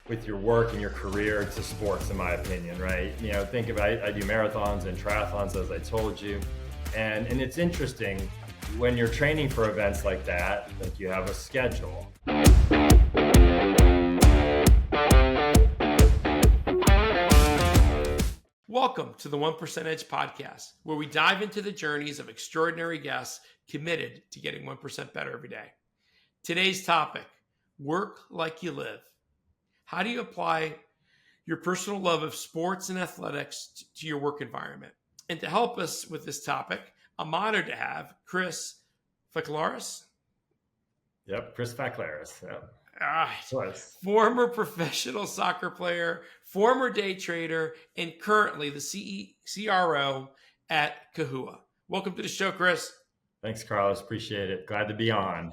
with your work and your career to sports, in my opinion, right? Think about I do marathons and triathlons, as I told you. And it's interesting when you're training for events like that, like you have a schedule. Welcome to the 1% Edge podcast, where we dive into the journeys of extraordinary guests committed to getting 1% better every day. Today's topic, work like you live. How do you apply your personal love of sports and athletics to your work environment? And to help us with this topic, I'm honored to have Chris Faklaris. Yep, Chris Faklaris. Yep. Former professional soccer player, former day trader, and currently the CRO at Kahua. Welcome to the show, Chris. Thanks, Carlos. Appreciate it. Glad to be on.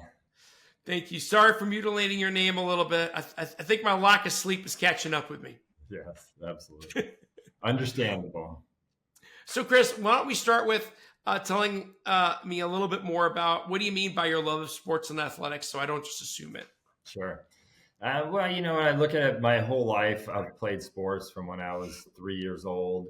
Thank you. Sorry for mutilating your name a little bit. I think my lack of sleep is catching up with me. Yes, absolutely. Understandable. So, Chris, why don't we start with telling me a little bit more about what do you mean by your love of sports and athletics, so I don't just assume it. Sure. When I look at it, my whole life, I've played sports from when I was 3 years old.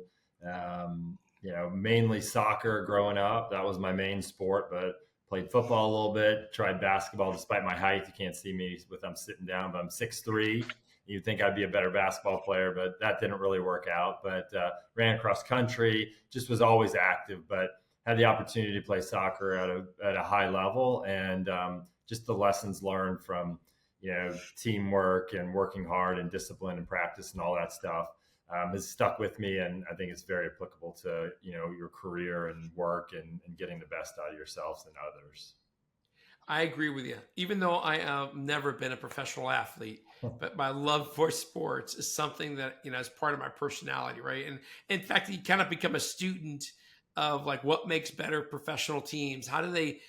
Mainly soccer growing up. That was my main sport, but played football a little bit, tried basketball despite my height. You can't see me I'm sitting down, but I'm 6'3". You'd think I'd be a better basketball player, but that didn't really work out. But ran cross country, just was always active, but had the opportunity to play soccer at a high level. And just the lessons learned from, teamwork and working hard and discipline and practice and all that stuff has stuck with me. And I think it's very applicable to, your career and work and getting the best out of yourselves and others. I agree with you. Even though I have never been a professional athlete, but my love for sports is something that, is part of my personality, right? And in fact, you kind of become a student of like what makes better professional teams. How do they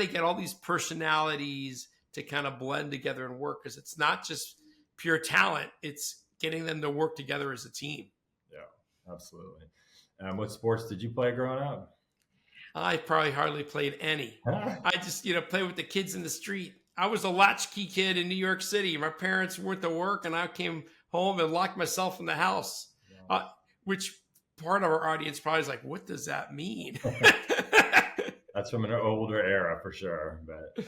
get all these personalities to kind of blend together and work? Because it's not just pure talent, it's getting them to work together as a team. Yeah, absolutely. What sports did you play growing up? I probably hardly played any. I just, play with the kids in the street. I was a latchkey kid in New York City. My parents went to work and I came home and locked myself in the house, which part of our audience probably is like, what does that mean? That's from an older era for sure. But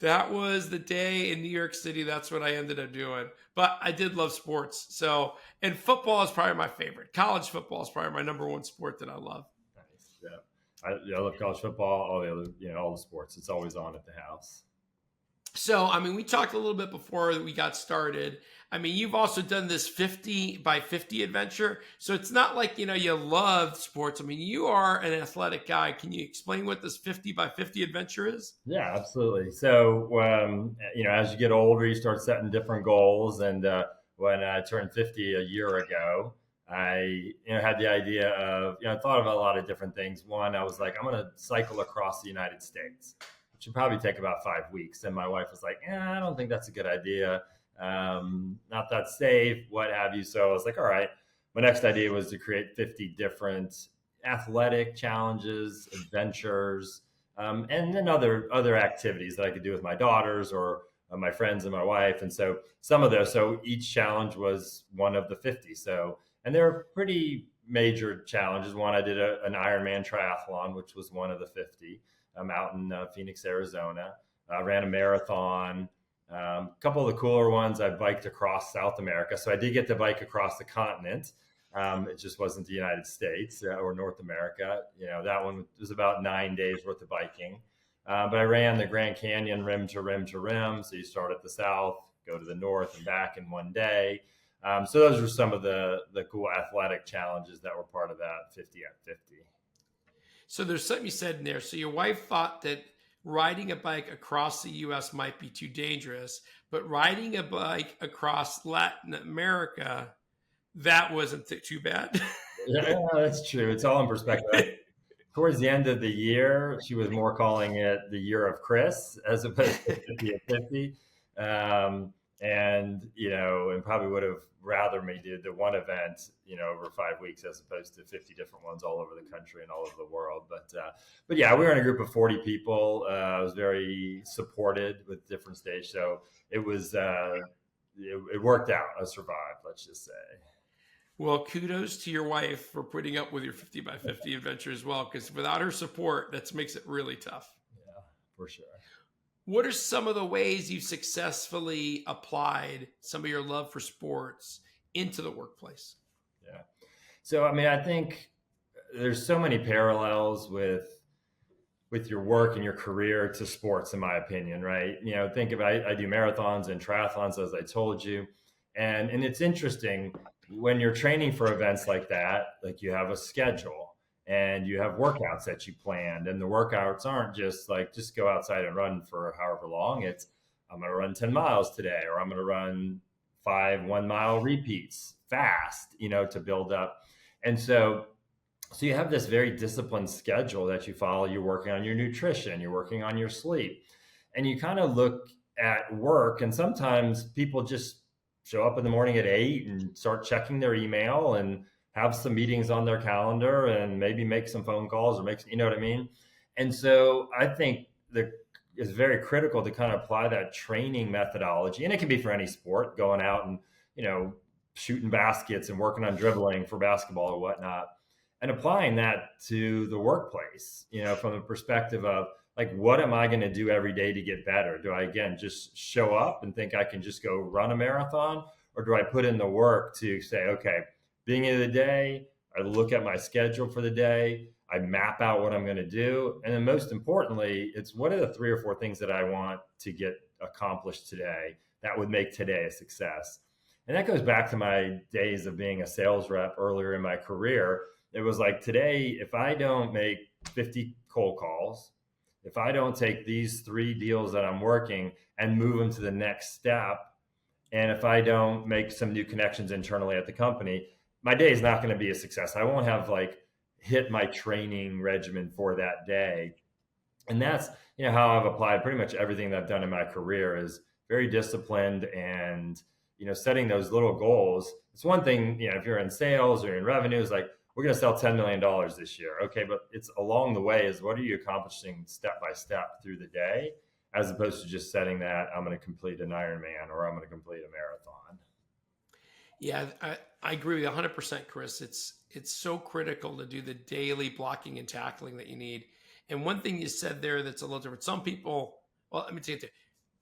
that was the day in New York City. That's what I ended up doing. But I did love sports. So, and football is probably my favorite. College football is probably my number one sport that I love. Nice. Yeah. I love college football, all the other, all the sports. It's always on at the house. So, we talked a little bit before we got started. You've also done this 50 by 50 adventure. So it's not like, you love sports. You are an athletic guy. Can you explain what this 50 by 50 adventure is? Yeah, absolutely. So, as you get older, you start setting different goals. And when I turned 50 a year ago, I had the idea of, I thought about a lot of different things. One, I was like, I'm going to cycle across the United States, which would probably take about 5 weeks. And my wife was like, I don't think that's a good idea. Not that safe, what have you. So I was like, all right. My next idea was to create 50 different athletic challenges, adventures, and then other activities that I could do with my daughters or my friends and my wife. And so some of those, so each challenge was one of the 50. So, and they're pretty major challenges. One, I did an Ironman triathlon, which was one of the 50. I'm out in Phoenix, Arizona. I ran a marathon. A couple of the cooler ones, I biked across South America. So I did get to bike across the continent. It just wasn't the United States or North America. That one was about 9 days worth of biking. But I ran the Grand Canyon rim to rim to rim. So you start at the south, go to the north and back in one day. So those were some of the cool athletic challenges that were part of that 50 at 50. So there's something you said in there. So your wife thought that riding a bike across the U.S. might be too dangerous, but riding a bike across Latin America, that wasn't too bad. Yeah, that's true. It's all in perspective. Towards the end of the year, she was more calling it the year of Chris as opposed to 50 at 50. And probably would have rather me do the one event, over 5 weeks as opposed to 50 different ones all over the country and all over the world. But yeah, we were in a group of 40 people. I was very supported with different stages. So it was, it worked out. I survived, let's just say. Well, kudos to your wife for putting up with your 50 by 50 adventure as well, because without her support, that makes it really tough. Yeah, for sure. What are some of the ways you've successfully applied some of your love for sports into the workplace? Yeah. So, I mean, I think there's so many parallels with your work and your career to sports, in my opinion, right? Think about, I do marathons and triathlons, as I told you. And it's interesting when you're training for events like that, like you have a schedule and you have workouts that you planned, and the workouts aren't just like, just go outside and run for however long. It's, I'm going to run 10 miles today, or I'm going to run 5 1 mile repeats fast, to build up. And so you have this very disciplined schedule that you follow. You're working on your nutrition, you're working on your sleep, and you kind of look at work. And sometimes people just show up in the morning at 8 and start checking their email and have some meetings on their calendar and maybe make some phone calls or you know what I mean? And so I think that it's very critical to kind of apply that training methodology. And it can be for any sport, going out and, shooting baskets and working on dribbling for basketball or whatnot, and applying that to the workplace, from the perspective of like, what am I going to do every day to get better? Do I, again, just show up and think I can just go run a marathon? Or do I put in the work to say, okay, beginning of the day, I look at my schedule for the day, I map out what I'm going to do. And then most importantly, it's what are the 3 or 4 things that I want to get accomplished today that would make today a success? And that goes back to my days of being a sales rep earlier in my career. It was like, today, if I don't make 50 cold calls, if I don't take these 3 deals that I'm working and move them to the next step, and if I don't make some new connections internally at the company, my day is not going to be a success. I won't have hit my training regimen for that day. And that's, how I've applied pretty much everything that I've done in my career, is very disciplined and, setting those little goals. It's one thing, if you're in sales or in revenue, it's like, we're going to sell $10 million this year. Okay. But it's along the way is, what are you accomplishing step by step through the day, as opposed to just setting that I'm going to complete an Ironman or I'm going to complete a marathon. Yeah, I agree with you 100%, Chris. It's so critical to do the daily blocking and tackling that you need. And one thing you said there that's a little different. Some people, well, let me take it.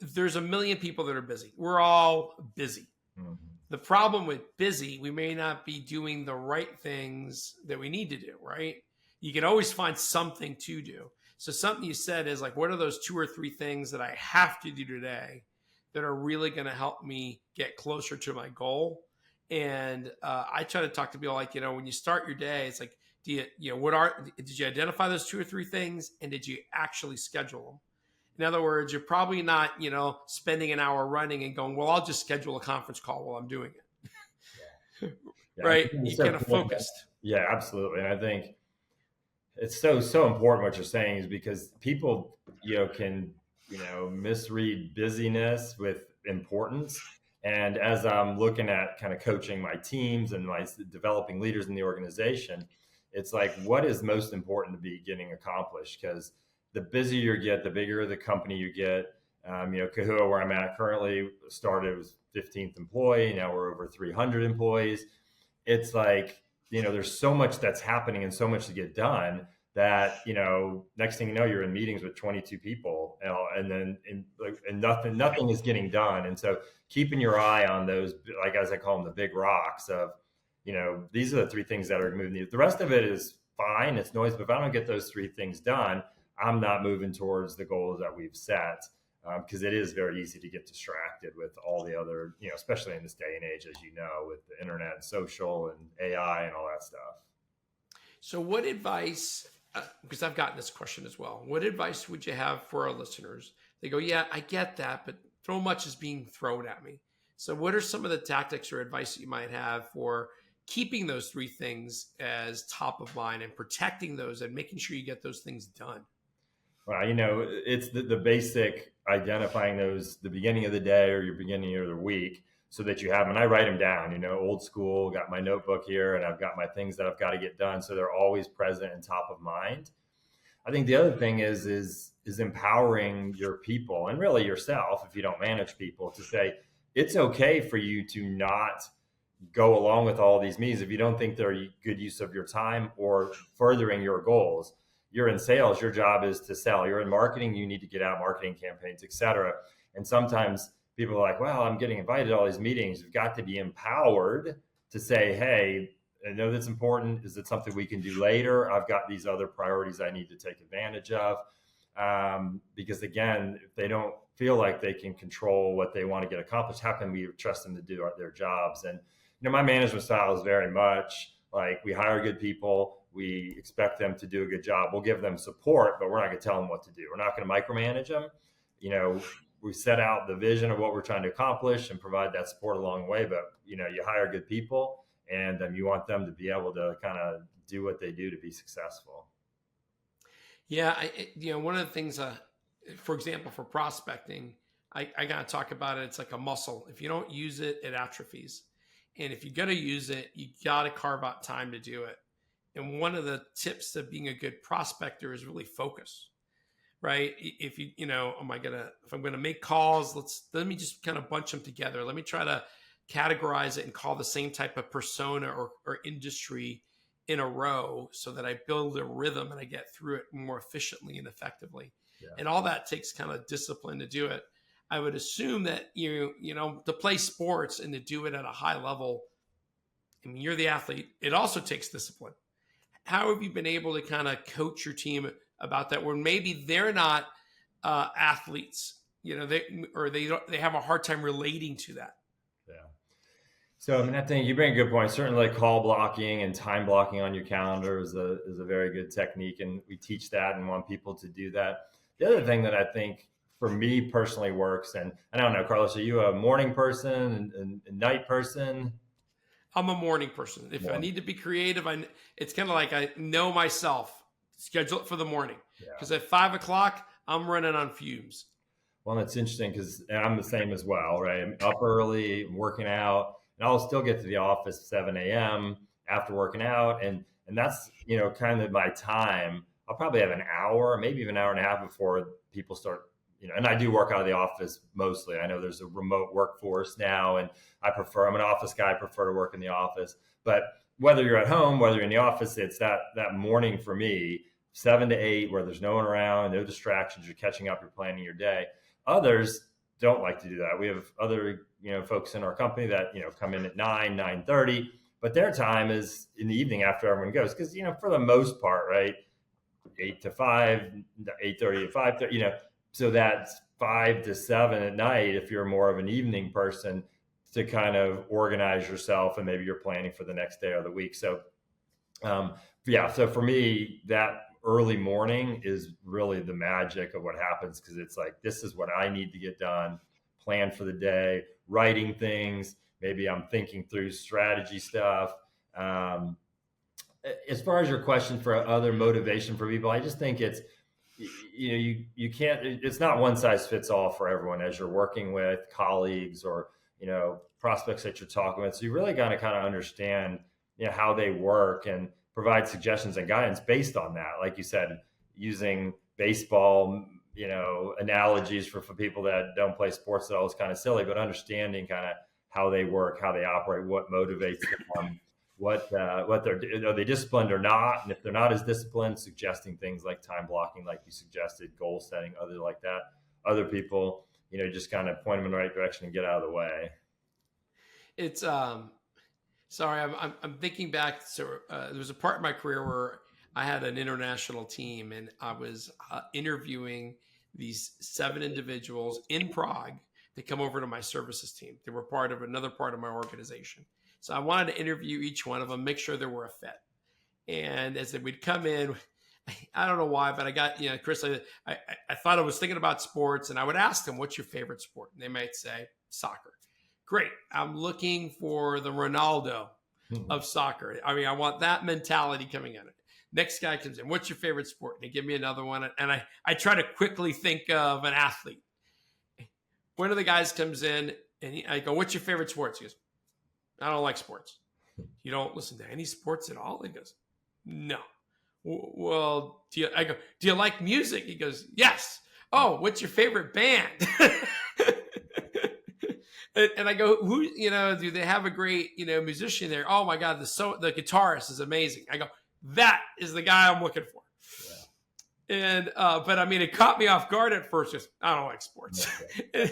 There's a million people that are busy. We're all busy. Mm-hmm. The problem with busy, we may not be doing the right things that we need to do, right? You can always find something to do. So something you said is like, what are those 2 or 3 things that I have to do today that are really going to help me get closer to my goal? And I try to talk to people like, when you start your day, it's like, did you identify those 2 or 3 things, and did you actually schedule them? In other words, you're probably not, spending an hour running and going, well, I'll just schedule a conference call while I'm doing it. Yeah. Right? You kind of focused. Yeah, absolutely. And I think it's so important what you're saying, is because people, can, misread busyness with importance. And as I'm looking at kind of coaching my teams and my developing leaders in the organization, it's like, what is most important to be getting accomplished? Because the busier you get, the bigger the company you get. Kahua, where I'm at currently, started was 15th employee. Now we're over 300 employees. It's like, there's so much that's happening and so much to get done that, next thing you know, you're in meetings with 22 people, and nothing is getting done. And so keeping your eye on those, like, as I call them, the big rocks of, these are the 3 things that are moving. The rest of it is fine. It's noise. But if I don't get those 3 things done, I'm not moving towards the goals that we've set, because it is very easy to get distracted with all the other, especially in this day and age, as you know, with the internet and social and AI and all that stuff. So what advice, because I've gotten this question as well, what advice would you have for our listeners? They go, yeah, I get that, but so much is being thrown at me. So what are some of the tactics or advice that you might have for keeping those 3 things as top of mind and protecting those and making sure you get those things done? Well, it's the basic identifying those, the beginning of the day or your beginning of the week, so that you have, and I write them down, old school, got my notebook here, and I've got my things that I've got to get done. So they're always present and top of mind. I think the other thing is empowering your people, and really yourself, if you don't manage people, to say, it's okay for you to not go along with all these meetings if you don't think they're a good use of your time or furthering your goals. You're in sales, your job is to sell. You're in marketing, you need to get out marketing campaigns, etc. And sometimes people are like, well, I'm getting invited to all these meetings. You've got to be empowered to say, hey, I know that's important. Is it something we can do later? I've got these other priorities I need to take advantage of. Because again, if they don't feel like they can control what they want to get accomplished, how can we trust them to do their jobs? And my management style is very much like we hire good people. We expect them to do a good job. We'll give them support, but we're not going to tell them what to do. We're not going to micromanage them. We set out the vision of what we're trying to accomplish and provide that support along the way. But, you hire good people, and you want them to be able to kind of do what they do to be successful. Yeah. One of the things, for example, for prospecting, I got to talk about it. It's like a muscle. If you don't use it, it atrophies. And if you're going to use it, you got to carve out time to do it. And one of the tips to being a good prospector is really focus, right? If if I'm going to make calls, let me just kind of bunch them together. Let me try to categorize it and call the same type of persona or industry in a row so that I build a rhythm and I get through it more efficiently and effectively. Yeah. And all that takes kind of discipline to do it. I would assume that to play sports and to do it at a high level, I mean, you're the athlete. It also takes discipline. How have you been able to kind of coach your team about that, where maybe they're not athletes, they have a hard time relating to that? Yeah. So I think you bring a good point. Certainly, call blocking and time blocking on your calendar is a very good technique, and we teach that and want people to do that. The other thing that I think for me personally works, and I don't know, Carlos, are you a morning person and night person? I'm a morning person. If I need to be creative, it's kind of like I know myself. Schedule it for the morning, because at 5 o'clock I'm running on fumes. Well, that's interesting because I'm the same as well, right? I'm up early, I'm working out, and I'll still get to the office at 7 a.m. after working out, and that's kind of my time. I'll probably have an hour, maybe even an hour and a half before people start. And I do work out of the office mostly. I know there's a remote workforce now, and I'm an office guy. I prefer to work in the office. But whether you're at home, whether you're in the office, it's that morning for me, 7 to 8, where there's no one around, no distractions. You're catching up. You're planning your day. Others don't like to do that. We have other folks in our company that come in at 9:30, but their time is in the evening after everyone goes, because for the most part, right, 8 to 5, 8:30 to 5:30, so that's 5 to 7 at night if you're more of an evening person, to kind of organize yourself, and maybe you're planning for the next day or the week. So so for me, that early morning is really the magic of what happens, because it's like, this is what I need to get done, plan for the day, writing things, maybe I'm thinking through strategy stuff. As far as your question for other motivation for people, I just think it's, you can't, it's not one size fits all for everyone as you're working with colleagues or prospects that you're talking with. So you really got to kind of understand how they work and provide suggestions and guidance based on that. Like you said, using baseball analogies for people that don't play sports at all is kind of silly, but understanding kind of how they work, how they operate, what motivates them, what are they disciplined or not, and if they're not as disciplined, suggesting things like time blocking, like you suggested, goal setting, other like that. Other people, just kind of point them in the right direction and get out of the way. It's sorry, I'm thinking back. So there was a part of my career where I had an international team, and I was interviewing these 7 individuals in Prague to come over to my services team. They were part of another part of my organization. So I wanted to interview each one of them, make sure they were a fit. And as they would come in, I don't know why, but I got, Chris, I thought I was thinking about sports, and I would ask them, what's your favorite sport? And they might say soccer. Great. I'm looking for the Ronaldo of soccer. I mean, I want that mentality coming in. Next guy comes in, what's your favorite sport? And they give me another one. And I try to quickly think of an athlete. One of the guys comes in, and I go, what's your favorite sports? He goes, I don't like sports. You don't listen to any sports at all? He goes, no. Well, do you like music? He goes, yes. Oh, what's your favorite band? And I go, who, do they have a great, musician there? Oh my God, the guitarist is amazing. I go, that is the guy I'm looking for. And but I mean, it caught me off guard at first. Just I don't like sports, and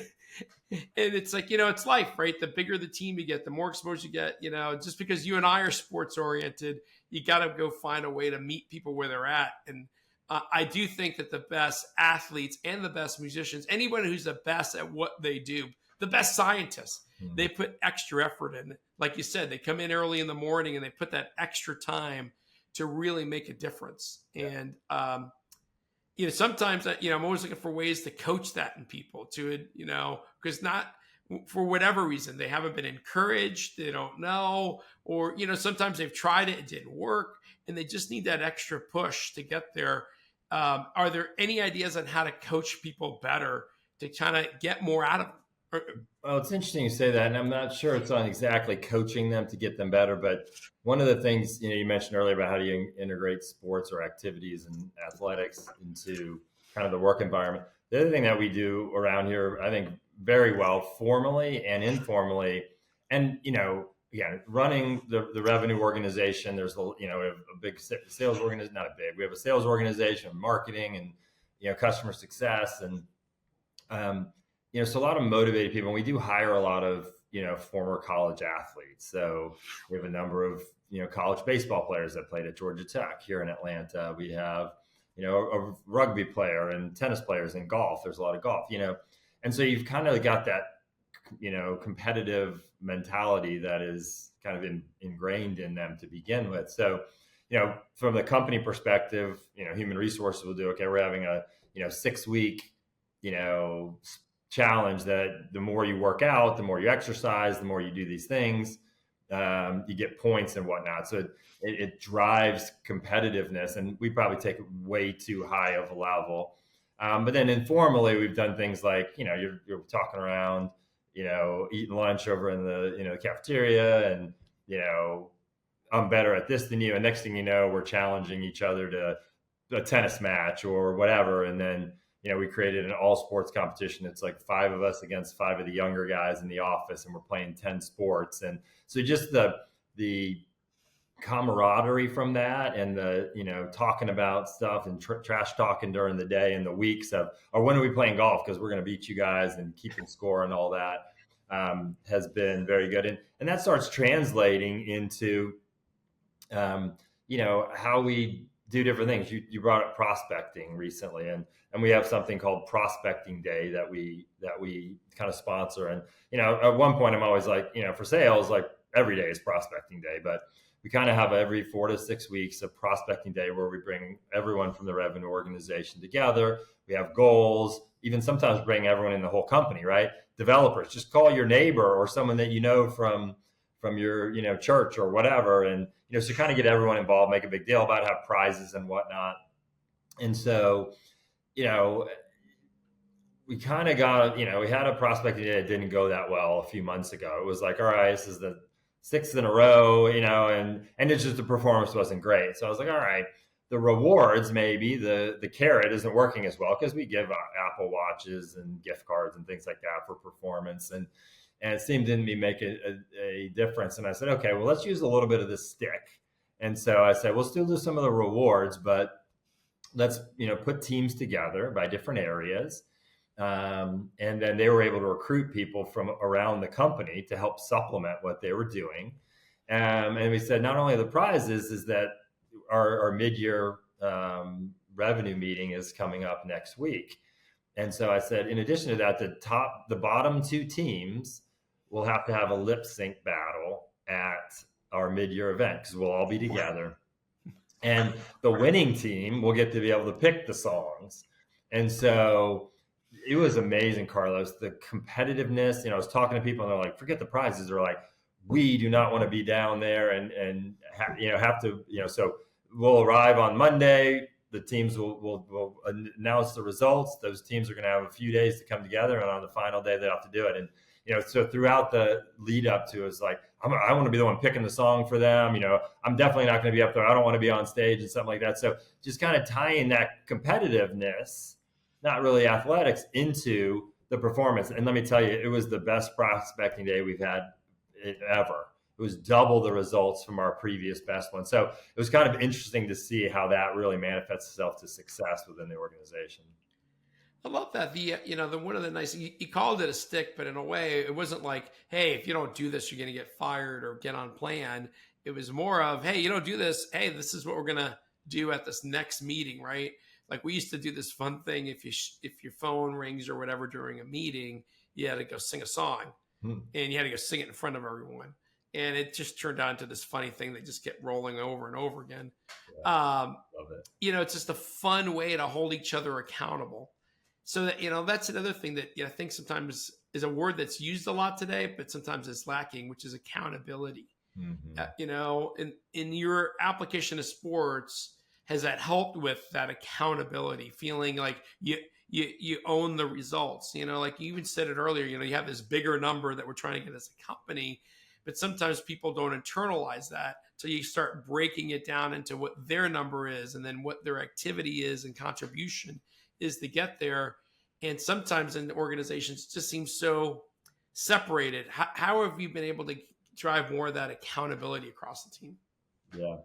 it's like it's life, right? The bigger the team you get, the more exposure you get. Just because you and I are sports oriented, you got to go find a way to meet people where they're at. And I do think that the best athletes and the best musicians, anyone who's the best at what they do, the best scientists, they put extra effort in. Like you said, they come in early in the morning and they put that extra time to really make a difference. Yeah. And sometimes I'm always looking for ways to coach that in people to because not for whatever reason they haven't been encouraged, they don't know, or sometimes they've tried it didn't work, and they just need that extra push to get there. Are there any ideas on how to coach people better to kind of get more out of them? Well, it's interesting you say that, and I'm not sure it's on exactly coaching them to get them better, but one of the things you mentioned earlier about how do you integrate sports or activities and athletics into kind of the work environment. The other thing that we do around here, I think very well, formally and informally, and running the revenue organization. There's we have a big sales organization, not a big. We have a sales organization, marketing, and customer success, and so a lot of motivated people. And we do hire a lot of former college athletes. So we have a number of college baseball players that played at Georgia Tech here in Atlanta. We have a rugby player and tennis players and golf. There's a lot of golf. And so you've kind of got that competitive mentality that is kind of ingrained in them to begin with. So from the company perspective, human resources will do, okay, we're having a 6-week challenge that the more you work out, the more you exercise, the more you do these things, you get points and whatnot. So it drives competitiveness, and we probably take it way too high of a level. But then informally, we've done things like, you're talking around, eating lunch over in the cafeteria, and, I'm better at this than you. And next thing you know, we're challenging each other to a tennis match or whatever. And then, we created an all sports competition. It's like 5 of us against 5 of the younger guys in the office, and we're playing 10 sports. And so just the camaraderie from that, and the, talking about stuff and trash talking during the day and the weeks of, or when are we playing golf? Because we're going to beat you guys, and keeping score and all that has been very good. And that starts translating into, how we do different things. You brought up prospecting recently, and we have something called Prospecting Day that we kind of sponsor. And at one point I'm always like, for sales, like every day is Prospecting Day, but we kind of have every 4 to 6 weeks of Prospecting Day where we bring everyone from the revenue organization together. We have goals, even sometimes bring everyone in the whole company, right? Developers, just call your neighbor or someone that from your church or whatever, and so kind of get everyone involved, make a big deal about it, have prizes and whatnot. And so we kind of got we had a prospecting day that didn't go that well a few months ago. It was like, all right, this is the 6th in a row, and it's just the performance wasn't great. So I was like, all right, the rewards, maybe the carrot isn't working as well, because we give Apple Watches and gift cards and things like that for performance, and it seemed to me make a difference. And I said, okay, well, let's use a little bit of this stick. And so I said, we'll still do some of the rewards, but let's put teams together by different areas. And then they were able to recruit people from around the company to help supplement what they were doing. And we said, not only the prizes is that our mid-year revenue meeting is coming up next week. And so I said, in addition to that, the bottom 2 teams will have to have a lip sync battle at our mid-year event, because we'll all be together. And the winning team will get to be able to pick the songs. And so it was amazing, Carlos, the competitiveness. I was talking to people, and they're like, forget the prizes. They're like, we do not want to be down there and have to, so we'll arrive on Monday. The teams will announce the results. Those teams are going to have a few days to come together, and on the final day, they have to do it. And so throughout the lead up to it, was like, I want to be the one picking the song for them. I'm definitely not going to be up there. I don't want to be on stage and something like that. So just kind of tying that competitiveness, not really athletics, into the performance. And let me tell you, it was the best prospecting day we've had ever. It was double the results from our previous best one. So it was kind of interesting to see how that really manifests itself to success within the organization. I love that. The one of the nice, he called it a stick, but in a way, it wasn't like, hey, if you don't do this, you're going to get fired or get on plan. It was more of, hey, you don't do this. Hey, this is what we're going to do at this next meeting, right? Like we used to do this fun thing. If your phone rings or whatever during a meeting, you had to go sing a song, and you had to go sing it in front of everyone. And it just turned out into this funny thing that just kept rolling over and over again. Yeah, love it. It's just a fun way to hold each other accountable. So that, that's another thing that I think sometimes is a word that's used a lot today, but sometimes it's lacking, which is accountability. In your application of sports, has that helped with that accountability, feeling like you own the results? Like you even said it earlier, you have this bigger number that we're trying to get as a company, but sometimes people don't internalize that. So you start breaking it down into what their number is and then what their activity is and contribution is to get there. And sometimes in organizations, it just seems so separated. How have you been able to drive more of that accountability across the team? Yeah.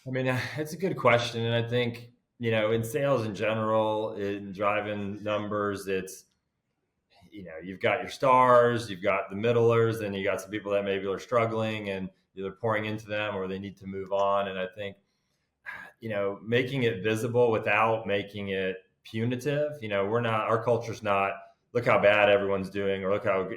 I mean, it's a good question. And I think, in sales in general, in driving numbers, it's, you've got your stars, you've got the middlers, and you got some people that maybe are struggling and either pouring into them or they need to move on. And I think, making it visible without making it punitive, our culture's not, look how bad everyone's doing or look how,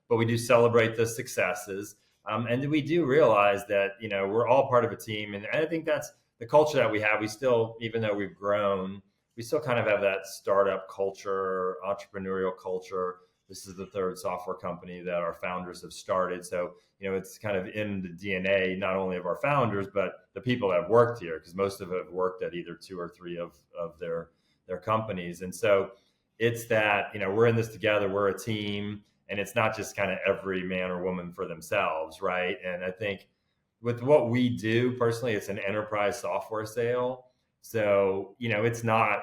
but we do celebrate the successes. And we do realize that, we're all part of a team. And I think that's the culture that we have. We still, even though we've grown, we still kind of have that startup culture, entrepreneurial culture. This is the third software company that our founders have started. So, it's kind of in the DNA, not only of our founders, but the people that have worked here, because most of them have worked at either 2 or 3 of their companies. And so it's that, we're in this together, we're a team, and it's not just kind of every man or woman for themselves, right? And I think with what we do personally, it's an enterprise software sale. So, it's not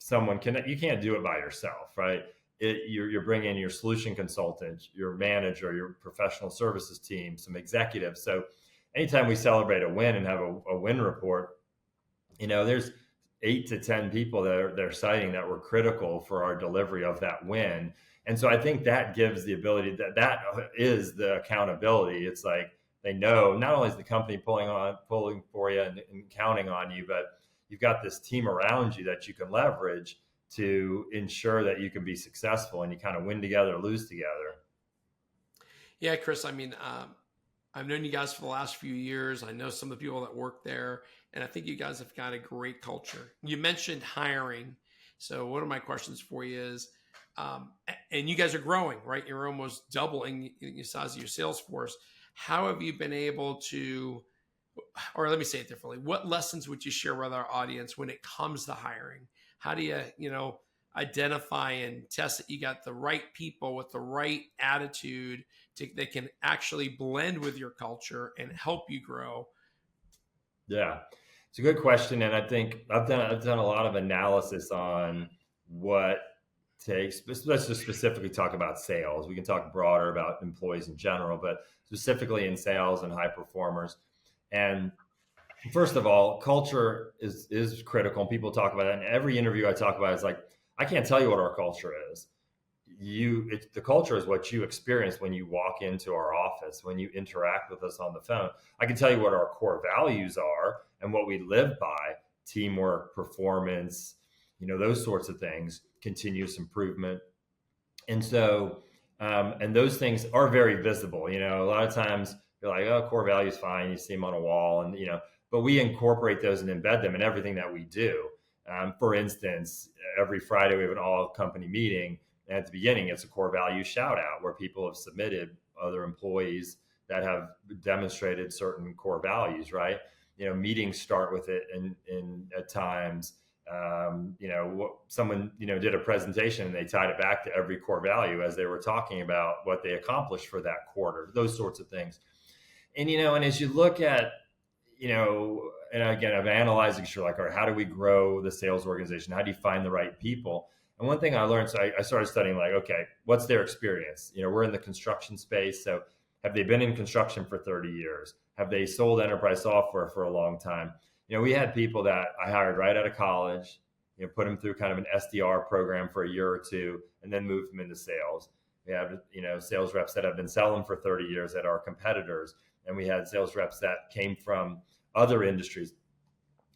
you can't do it by yourself, right? You're bringing in your solution consultant, your manager, your professional services team, some executives. So anytime we celebrate a win and have a win report, there's 8 to 10 people that they're citing that were critical for our delivery of that win. And so I think that gives the ability that is the accountability. It's like they know not only is the company pulling for you and counting on you, but you've got this team around you that you can leverage to ensure that you can be successful and you kind of win together, lose together. Yeah, Chris, I mean, I've known you guys for the last few years. I know some of the people that work there, and I think you guys have got a great culture. You mentioned hiring. So one of my questions for you is, and you guys are growing, right? You're almost doubling the size of your sales force. How have you been able to, or let me say it differently, what lessons would you share with our audience when it comes to hiring? How do you, identify and test that you got the right people with the right attitude that can actually blend with your culture and help you grow? Yeah, it's a good question. And I think I've done a lot of analysis on what takes, let's just specifically talk about sales. We can talk broader about employees in general, but specifically in sales and high performers. And first of all, culture is critical, and people talk about it. And every interview I talk about is like, I can't tell you what our culture is. The culture is what you experience when you walk into our office, when you interact with us on the phone. I can tell you what our core values are and what we live by: teamwork, performance, those sorts of things, continuous improvement. And so, and those things are very visible. A lot of times you're like, oh, core values, fine. You see them on a wall, and but we incorporate those and embed them in everything that we do. For instance, every Friday we have an all-company meeting, and at the beginning it's a core value shout-out where people have submitted other employees that have demonstrated certain core values, right? Meetings start with it, and at times, someone did a presentation and they tied it back to every core value as they were talking about what they accomplished for that quarter, those sorts of things. And and as you look at and again, I'm analyzing, sure, like, all right, how do we grow the sales organization? How do you find the right people? And one thing I learned, so I started studying like, okay, what's their experience? We're in the construction space. So have they been in construction for 30 years? Have they sold enterprise software for a long time? We had people that I hired right out of college, put them through kind of an SDR program for a year or two, and then moved them into sales. We have, sales reps that have been selling for 30 years at our competitors. And we had sales reps that came from other industries.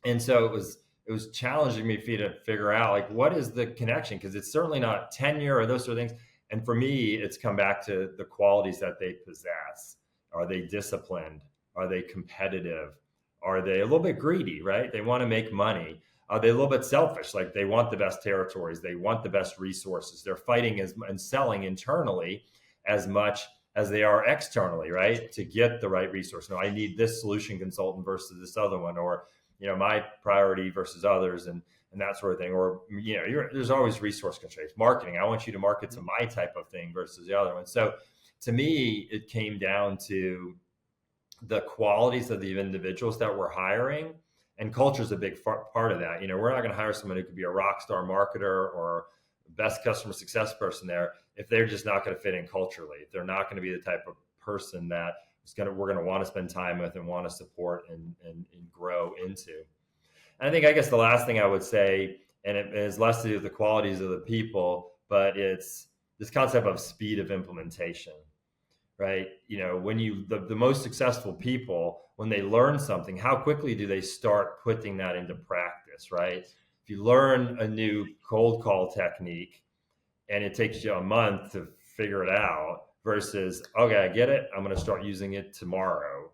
And so it was challenging me to figure out like what is the connection, because it's certainly not tenure or those sort of things. And for me, it's come back to the qualities that they possess. Are they disciplined? Are they competitive? Are they a little bit greedy, right? They want to make money. Are they a little bit selfish? Like they want the best territories. They want the best resources. They're fighting and selling internally as much as they are externally, right? To get the right resource. No, I need this solution consultant versus this other one, or my priority versus others, and that sort of thing. Or there's always resource constraints. Marketing, I want you to market to my type of thing versus the other one. So to me, it came down to the qualities of the individuals that we're hiring, and culture is a big part of that. We're not going to hire someone who could be a rock star marketer or best customer success person there if they're just not going to fit in culturally. If they're not going to be the type of person that we're going to want to spend time with and want to support and grow into. And I guess the last thing I would say, and it is less to do with the qualities of the people, but it's this concept of speed of implementation, right? When the most successful people, when they learn something, how quickly do they start putting that into practice, right? If you learn a new cold call technique and it takes you a month to figure it out, versus, okay, I get it, I'm going to start using it tomorrow.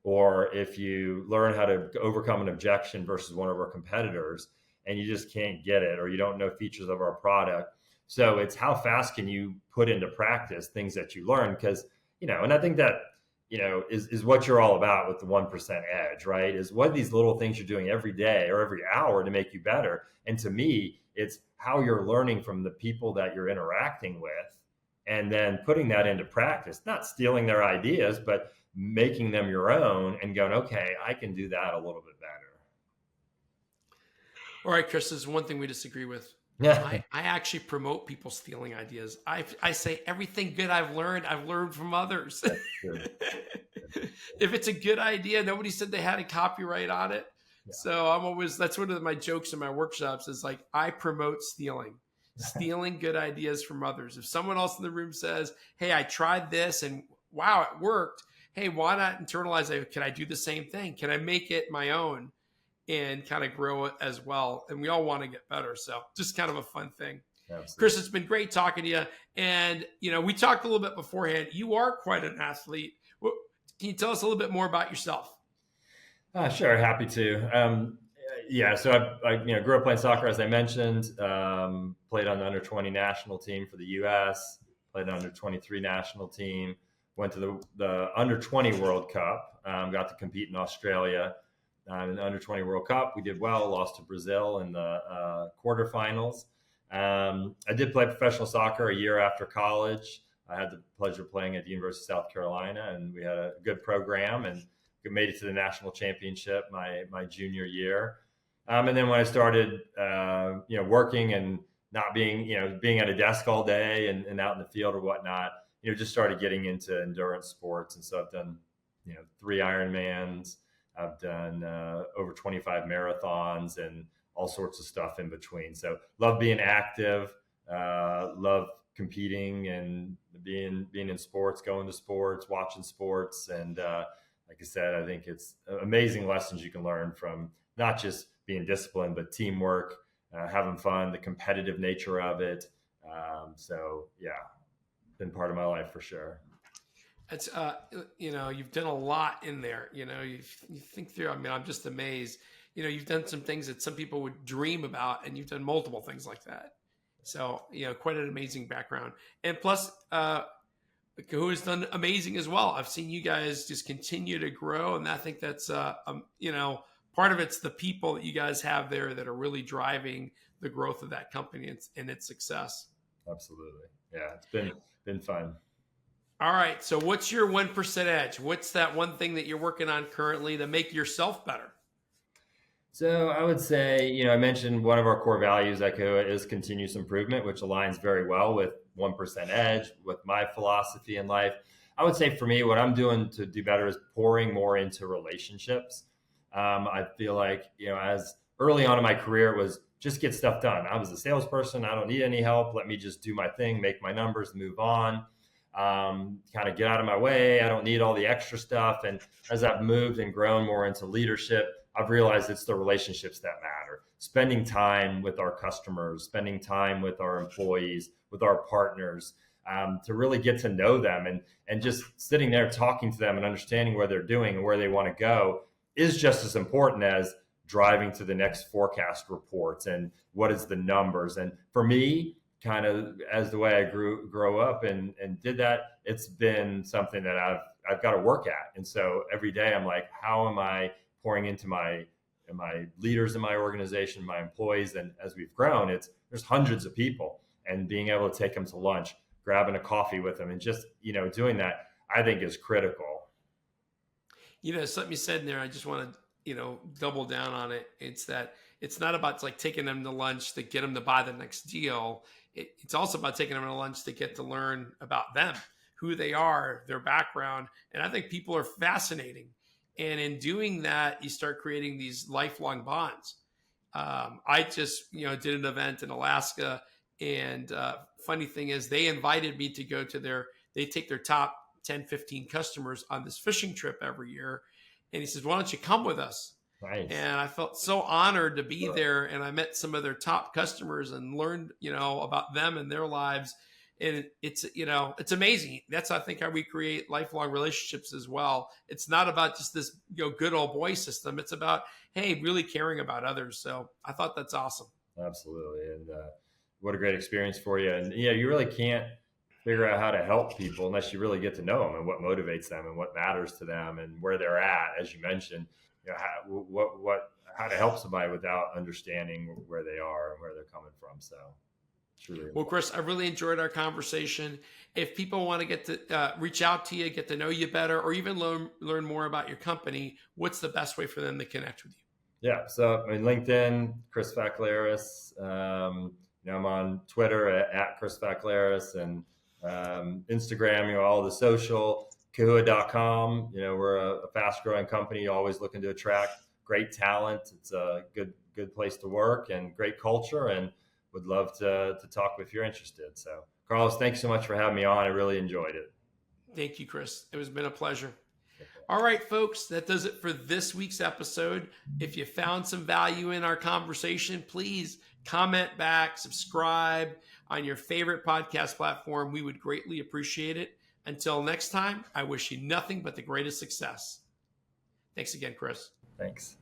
Or if you learn how to overcome an objection versus one of our competitors and you just can't get it, or you don't know features of our product. So it's how fast can you put into practice things that you learn? Because, and I think that, is what you're all about with the 1% edge, right? Is what these little things you're doing every day or every hour to make you better. And to me, it's how you're learning from the people that you're interacting with, and then putting that into practice, not stealing their ideas, but making them your own and going, okay, I can do that a little bit better. All right, Chris, there's one thing we disagree with. Yeah. I actually promote people stealing ideas. I say everything good I've learned from others. If it's a good idea, nobody said they had a copyright on it. Yeah. So that's one of my jokes in my workshops is like, I promote stealing good ideas from others. If someone else in the room says, hey, I tried this and wow, it worked. Hey, why not internalize it? Can I do the same thing? Can I make it my own and kind of grow it as well? And we all want to get better. So just kind of a fun thing. Absolutely. Chris, it's been great talking to you. And, we talked a little bit beforehand. You are quite an athlete. Can you tell us a little bit more about yourself? Sure. Happy to. Yeah, so I grew up playing soccer, as I mentioned. Played on the under-20 national team for the U.S. Played on the under-23 national team. Went to the under-20 World Cup. Got to compete in Australia in the under-20 World Cup. We did well. Lost to Brazil in the quarterfinals. I did play professional soccer a year after college. I had the pleasure of playing at the University of South Carolina, and we had a good program and made it to the national championship my junior year. And then when I started, working and not being at a desk all day and out in the field or whatnot, just started getting into endurance sports. And so I've done, 3 Ironmans. I've done over 25 marathons and all sorts of stuff in between. So love being active, love competing and being in sports, going to sports, watching sports. And like I said, I think it's amazing lessons you can learn from not just being disciplined, but teamwork, having fun, the competitive nature of it. So yeah, been part of my life for sure. It's, you've done a lot in there, you think through, I'm just amazed, you've done some things that some people would dream about, and you've done multiple things like that. So, quite an amazing background. And plus, Kahua has done amazing as well. I've seen you guys just continue to grow. And I think that's, part of it's the people that you guys have there that are really driving the growth of that company and its success. Absolutely. Yeah, it's been fun. All right. So what's your 1% edge? What's that one thing that you're working on currently to make yourself better? So I would say, I mentioned one of our core values at Kahua is continuous improvement, which aligns very well with 1% Edge, with my philosophy in life. I would say for me, what I'm doing to do better is pouring more into relationships. I feel like, as early on in my career, it was just get stuff done. I was a salesperson. I don't need any help. Let me just do my thing, make my numbers, move on, kind of get out of my way. I don't need all the extra stuff. And as I've moved and grown more into leadership, I've realized it's the relationships that matter. Spending time with our customers, spending time with our employees, with our partners, to really get to know them, and just sitting there talking to them and understanding where they're doing and where they want to go is just as important as driving to the next forecast reports and what is the numbers. And for me, kind of as the way I grow up and did that, it's been something that I've got to work at. And so every day I'm like, how am I pouring into my leaders in my organization, my employees? And as we've grown, there's hundreds of people, and being able to take them to lunch, grabbing a coffee with them, and just doing that, I think is critical. Something you said in there, I just want to double down on it. It's that it's not about like taking them to lunch to get them to buy the next deal. It's also about taking them to lunch to get to learn about them, who they are, their background. And I think people are fascinating. And in doing that, you start creating these lifelong bonds. I just, did an event in Alaska, and funny thing is they invited me to go to they take their top 10, 15 customers on this fishing trip every year. And he says, why don't you come with us? Nice. And I felt so honored to be there. And I met some of their top customers and learned, about them and their lives. And it's amazing. That's, I think, how we create lifelong relationships as well. It's not about just this, good old boy system. It's about, hey, really caring about others. So I thought that's awesome. Absolutely. And what a great experience for you. And you really can't figure out how to help people unless you really get to know them and what motivates them and what matters to them and where they're at. As you mentioned, how to help somebody without understanding where they are and where they're coming from. So truly. Well, Chris, I really enjoyed our conversation. If people want to get to reach out to you, get to know you better, or even learn more about your company, what's the best way for them to connect with you? Yeah. So LinkedIn, Chris Faklaris. I'm on Twitter at Chris Faklaris, and Instagram, all the social, Kahua.com. We're a fast growing company, always looking to attract great talent. It's a good place to work and great culture, and would love to talk if you're interested. So Carlos, thanks so much for having me on. I really enjoyed it. Thank you, Chris. It has been a pleasure. All right, folks, that does it for this week's episode. If you found some value in our conversation, please comment back, subscribe on your favorite podcast platform. We would greatly appreciate it. Until next time, I wish you nothing but the greatest success. Thanks again, Chris. Thanks.